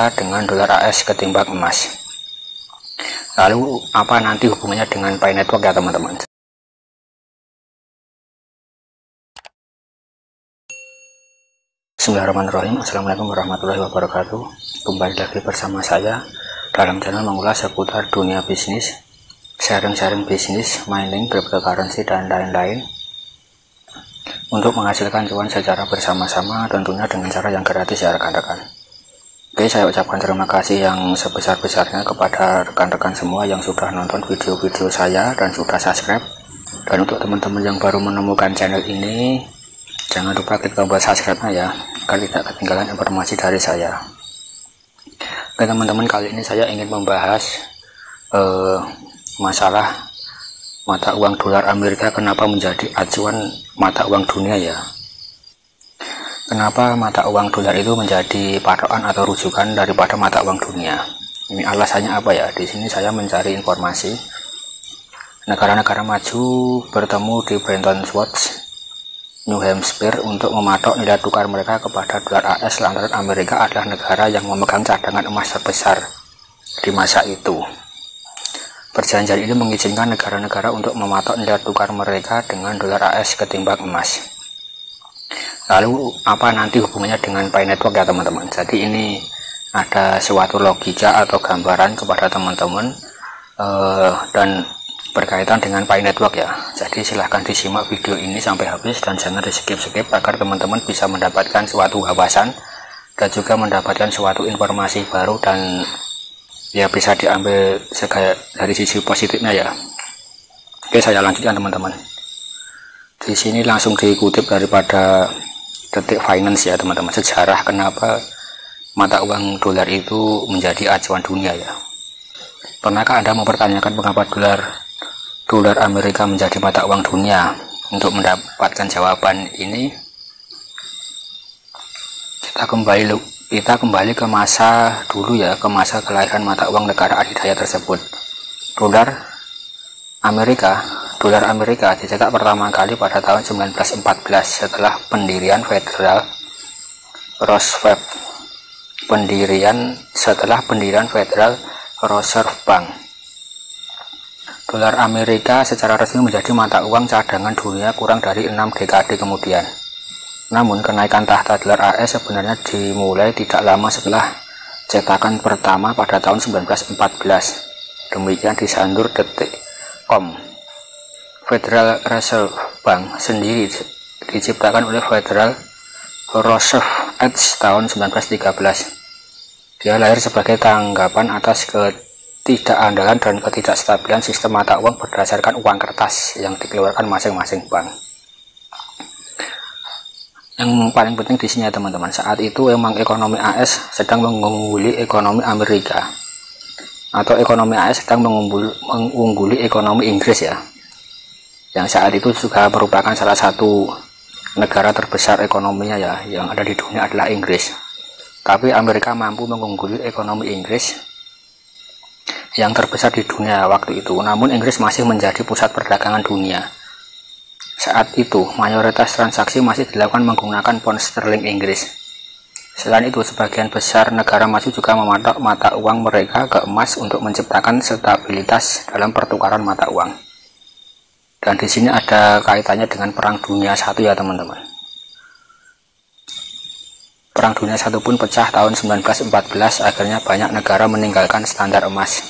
Amerika dengan dolar AS ketimbang emas. Lalu apa nanti hubungannya dengan Pi Network ya teman-teman? Bismillahirrahmanirrahim. Assalamualaikum warahmatullahi wabarakatuh. Kembali lagi bersama saya dalam channel mengulas seputar dunia bisnis, sharing-sharing bisnis, mining, cryptocurrency, dan lain-lain, untuk menghasilkan cuan secara bersama-sama, tentunya dengan cara yang gratis ya rekan-rekan. Oke, saya ucapkan terima kasih yang sebesar-besarnya kepada rekan-rekan semua yang sudah nonton video-video saya dan sudah subscribe. Dan untuk teman-teman yang baru menemukan channel ini, jangan lupa klik tombol subscribe-nya ya, agar tidak ketinggalan informasi dari saya. Oke teman-teman, kali ini saya ingin membahas masalah mata uang dolar Amerika, kenapa menjadi acuan mata uang dunia ya. Kenapa mata uang dolar itu menjadi patokan atau rujukan daripada mata uang dunia? Ini alasannya apa ya? Di sini saya mencari informasi. Negara-negara maju bertemu di Bretton Woods, New Hampshire, untuk mematok nilai tukar mereka kepada dolar AS lantaran Amerika adalah negara yang memegang cadangan emas terbesar di masa itu. Perjanjian ini mengizinkan negara-negara untuk mematok nilai tukar mereka dengan dolar AS ketimbang emas. Lalu apa nanti hubungannya dengan Pi Network ya teman-teman? Jadi ini ada suatu logika atau gambaran kepada teman-teman dan berkaitan dengan Pi Network ya. Jadi silahkan disimak video ini sampai habis dan jangan di skip-skip, agar teman-teman bisa mendapatkan suatu wawasan dan juga mendapatkan suatu informasi baru, dan ya bisa diambil dari sisi positifnya ya. Oke, saya lanjutkan teman-teman. Di sini langsung dikutip daripada Detik Finance ya teman-teman, sejarah kenapa mata uang dolar itu menjadi acuan dunia ya. Pernahkah Anda mempertanyakan mengapa dolar Amerika menjadi mata uang dunia? Untuk mendapatkan jawaban ini, kita kembali ke masa dulu ya, ke masa kelahiran mata uang negara adidaya tersebut. Dolar Amerika dicetak pertama kali pada tahun 1914 setelah pendirian Federal Reserve Bank. Dolar Amerika secara resmi menjadi mata uang cadangan dunia kurang dari 6 dekade kemudian. Namun kenaikan tahta dolar AS sebenarnya dimulai tidak lama setelah cetakan pertama pada tahun 1914. Demikian disandur Detik.com. Federal Reserve Bank sendiri diciptakan oleh Federal Reserve Act tahun 1913. Dia lahir sebagai tanggapan atas ketidakandalan dan ketidakstabilan sistem mata uang berdasarkan uang kertas yang dikeluarkan masing-masing bank. Yang paling penting di sini ya teman-teman, saat itu emang ekonomi AS sedang mengungguli ekonomi Amerika, atau ekonomi AS sedang mengungguli ekonomi Inggris ya, yang saat itu juga merupakan salah satu negara terbesar ekonominya ya, yang ada di dunia adalah Inggris. Tapi Amerika mampu mengungguli ekonomi Inggris yang terbesar di dunia waktu itu. Namun Inggris masih menjadi pusat perdagangan dunia. Saat itu mayoritas transaksi masih dilakukan menggunakan pound sterling Inggris. Selain itu, sebagian besar negara maju juga mematok mata uang mereka ke emas untuk menciptakan stabilitas dalam pertukaran mata uang. Dan di sini ada kaitannya dengan Perang Dunia I ya teman-teman. Perang Dunia I pun pecah tahun 1914, akhirnya banyak negara meninggalkan standar emas,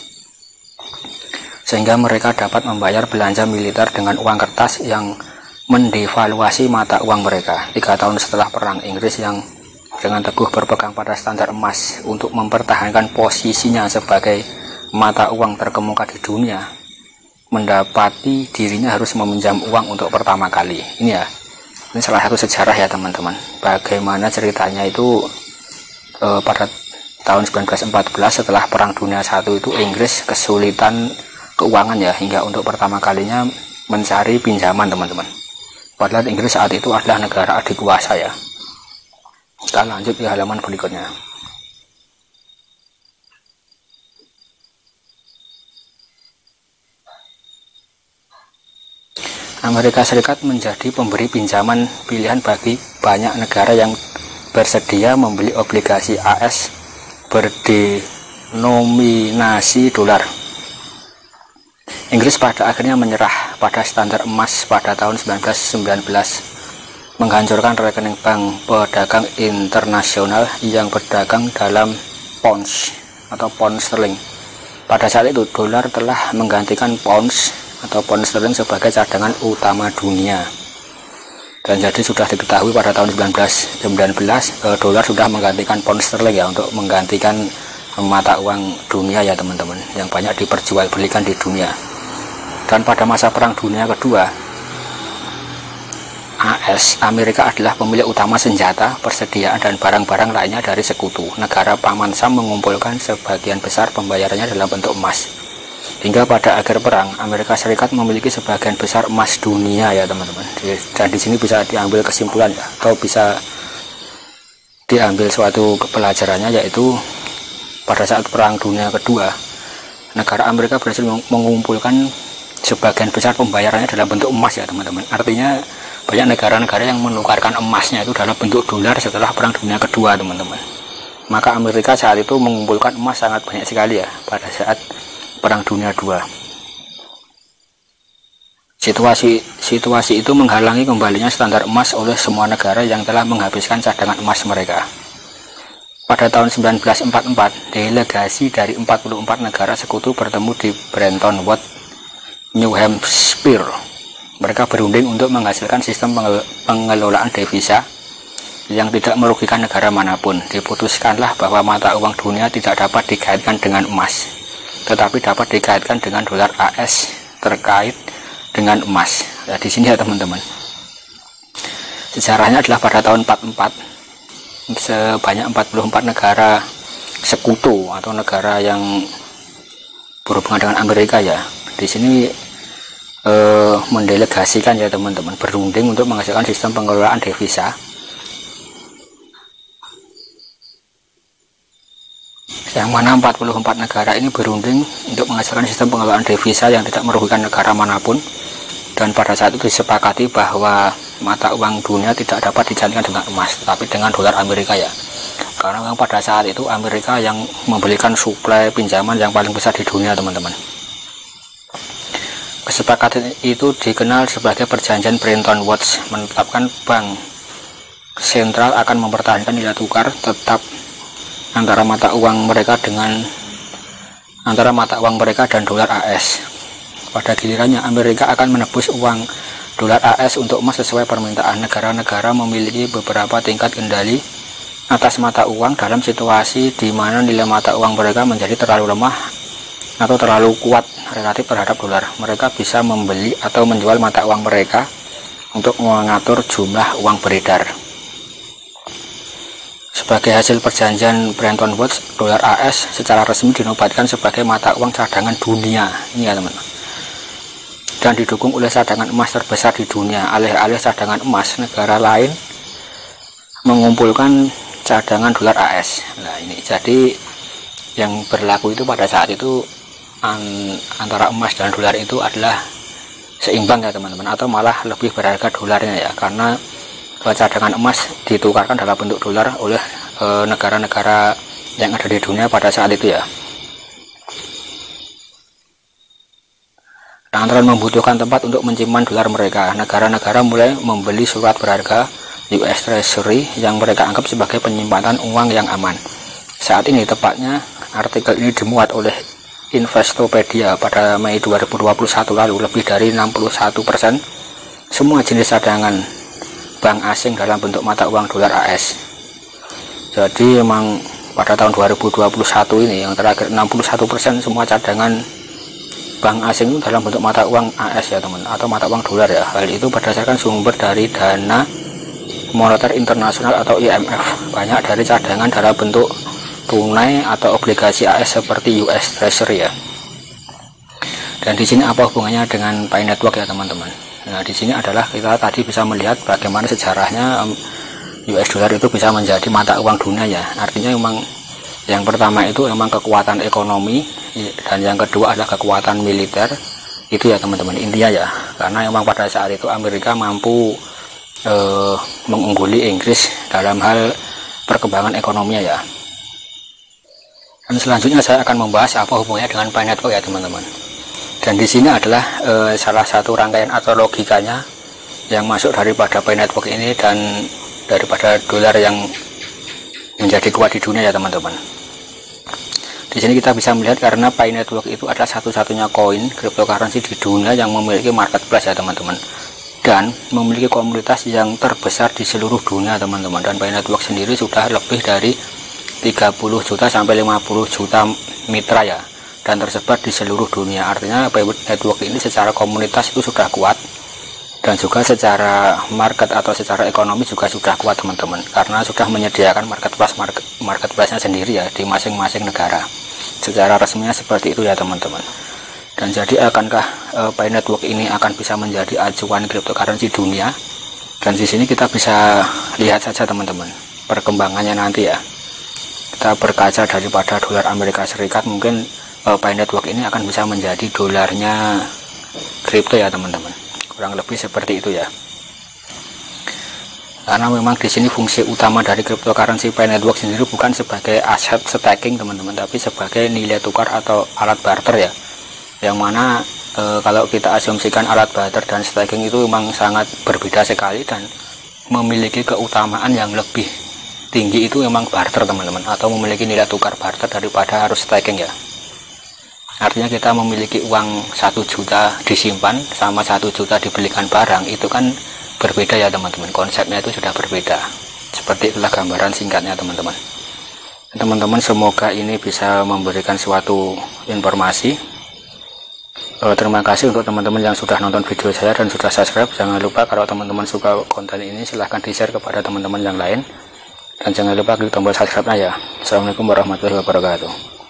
sehingga mereka dapat membayar belanja militer dengan uang kertas yang mendevaluasi mata uang mereka. 3 tahun setelah perang, Inggris yang dengan teguh berpegang pada standar emas untuk mempertahankan posisinya sebagai mata uang terkemuka di dunia, mendapati dirinya harus meminjam uang untuk pertama kali. Ini salah satu sejarah ya teman-teman, bagaimana ceritanya itu pada tahun 1914 setelah Perang Dunia I itu Inggris kesulitan keuangan ya, hingga untuk pertama kalinya mencari pinjaman teman-teman. Padahal Inggris saat itu adalah negara adikuasa ya. Kita lanjut di halaman berikutnya. Amerika Serikat menjadi pemberi pinjaman pilihan bagi banyak negara yang bersedia membeli obligasi AS berdenominasi dolar. Inggris pada akhirnya menyerah pada standar emas pada tahun 1919, menghancurkan rekening bank pedagang internasional yang berdagang dalam pounds atau pound sterling. Pada saat itu dolar telah menggantikan pounds atau pound sterling sebagai cadangan utama dunia. Dan jadi sudah diketahui pada tahun 1919 dolar sudah menggantikan pound sterling ya, untuk menggantikan mata uang dunia ya teman-teman, yang banyak diperjualbelikan di dunia. Dan pada masa Perang Dunia Kedua, Amerika adalah pemilik utama senjata, persediaan dan barang-barang lainnya dari sekutu. Negara Paman Sam mengumpulkan sebagian besar pembayarannya dalam bentuk emas. Hingga pada akhir perang, Amerika Serikat memiliki sebagian besar emas dunia ya teman-teman. Dan di sini bisa diambil kesimpulan ya, atau bisa diambil suatu pelajarannya, yaitu pada saat Perang Dunia Kedua, negara Amerika berhasil mengumpulkan sebagian besar pembayarannya dalam bentuk emas ya teman-teman. Artinya banyak negara-negara yang menukarkan emasnya itu dalam bentuk dolar setelah Perang Dunia Kedua teman-teman. Maka Amerika saat itu mengumpulkan emas sangat banyak sekali ya pada saat Perang Dunia II. Situasi itu menghalangi kembalinya standar emas oleh semua negara yang telah menghabiskan cadangan emas mereka. Pada tahun 1944, delegasi dari 44 negara sekutu bertemu di Bretton Woods, New Hampshire. Mereka berunding untuk menghasilkan sistem pengelolaan devisa yang tidak merugikan negara manapun. Diputuskanlah bahwa mata uang dunia tidak dapat dikaitkan dengan emas, tetapi dapat dikaitkan dengan dolar AS terkait dengan emas. Nah, di sini ya teman-teman, sejarahnya adalah pada tahun 44 sebanyak 44 negara sekutu atau negara yang berhubungan dengan Amerika ya, di sini mendelegasikan ya teman-teman, berunding untuk menghasilkan sistem pengelolaan devisa yang mana 44 negara ini berunding untuk menghasilkan sistem pengelolaan devisa yang tidak merugikan negara manapun. Dan pada saat itu disepakati bahwa mata uang dunia tidak dapat digantikan dengan emas, tetapi dengan dolar Amerika ya, karena memang pada saat itu Amerika yang memberikan suplai pinjaman yang paling besar di dunia teman-teman. Kesepakatan itu dikenal sebagai perjanjian Bretton Woods, menetapkan bank sentral akan mempertahankan nilai tukar tetap antara mata uang mereka dan dolar AS. Pada gilirannya Amerika akan menebus uang dolar AS untuk emas sesuai permintaan. Negara-negara memiliki beberapa tingkat kendali atas mata uang dalam situasi di mana nilai mata uang mereka menjadi terlalu lemah atau terlalu kuat relatif terhadap dolar. Mereka bisa membeli atau menjual mata uang mereka untuk mengatur jumlah uang beredar. Sebagai hasil perjanjian Bretton Woods, dolar AS secara resmi dinobatkan sebagai mata uang cadangan dunia. Ini ya teman-teman. Dan didukung oleh cadangan emas terbesar di dunia. Alih-alih cadangan emas, negara lain mengumpulkan cadangan dolar AS. Nah ini jadi yang berlaku itu pada saat itu antara emas dan dolar itu adalah seimbang ya teman-teman, atau malah lebih berharga dolarnya ya, karena cadangan emas ditukarkan dalam bentuk dolar oleh negara-negara yang ada di dunia pada saat itu ya. Lantaran membutuhkan tempat untuk menyimpan dolar mereka, negara-negara mulai membeli surat berharga US Treasury yang mereka anggap sebagai penyimpanan uang yang aman. Saat ini tepatnya artikel ini dimuat oleh Investopedia pada Mei 2021 lalu, lebih dari 61% semua jenis cadangan bank asing dalam bentuk mata uang dolar AS. Jadi memang pada tahun 2021 ini yang terakhir 61% semua cadangan bank asing itu dalam bentuk mata uang AS ya teman, atau mata uang dolar ya. Hal itu berdasarkan sumber dari Dana Moneter Internasional atau IMF. Banyak dari cadangan dalam bentuk tunai atau obligasi AS seperti US Treasury ya. Dan di sini apa hubungannya dengan Pi Network ya teman-teman? Nah di sini adalah kita tadi bisa melihat bagaimana sejarahnya US dollar itu bisa menjadi mata uang dunia ya. Artinya memang yang pertama itu memang kekuatan ekonomi, dan yang kedua adalah kekuatan militer itu ya teman-teman, intinya ya. Karena memang pada saat itu Amerika mampu mengungguli Inggris dalam hal perkembangan ekonominya ya. Dan selanjutnya saya akan membahas apa hubungannya dengan Pi Network ya teman-teman. Dan di sini adalah salah satu rangkaian atau logikanya yang masuk daripada Pi Network ini dan daripada dolar yang menjadi kuat di dunia ya teman-teman. Di sini kita bisa melihat karena Pi Network itu adalah satu-satunya koin cryptocurrency di dunia yang memiliki marketplace ya teman-teman, dan memiliki komunitas yang terbesar di seluruh dunia teman-teman. Dan Pi Network sendiri sudah lebih dari 30 juta sampai 50 juta mitra ya, dan tersebar di seluruh dunia. Artinya Pi Network ini secara komunitas itu sudah kuat, dan juga secara market atau secara ekonomi juga sudah kuat teman-teman, karena sudah menyediakan marketplace-nya sendiri ya di masing-masing negara. Secara resminya seperti itu ya teman-teman. Dan jadi akankah Pi Network ini akan bisa menjadi acuan cryptocurrency dunia? Dan di sini kita bisa lihat saja teman-teman perkembangannya nanti ya. Kita berkaca daripada dolar Amerika Serikat, mungkin Pi Network ini akan bisa menjadi dolarnya kripto ya teman-teman. Kurang lebih seperti itu ya. Karena memang di sini fungsi utama dari cryptocurrency Pi Network sendiri bukan sebagai aset staking teman-teman, tapi sebagai nilai tukar atau alat barter ya. Yang mana kalau kita asumsikan alat barter dan staking itu memang sangat berbeda sekali, dan memiliki keutamaan yang lebih tinggi itu memang barter teman-teman, atau memiliki nilai tukar barter daripada harus staking ya. Artinya kita memiliki uang 1 juta disimpan sama 1 juta dibelikan barang, itu kan berbeda ya teman-teman, konsepnya itu sudah berbeda. Seperti itulah gambaran singkatnya teman-teman. Teman-teman, semoga ini bisa memberikan suatu informasi. Terima kasih untuk teman-teman yang sudah nonton video saya dan sudah subscribe. Jangan lupa kalau teman-teman suka konten ini, silahkan di-share kepada teman-teman yang lain. Dan jangan lupa klik tombol subscribe-nya ya. Assalamualaikum warahmatullahi wabarakatuh.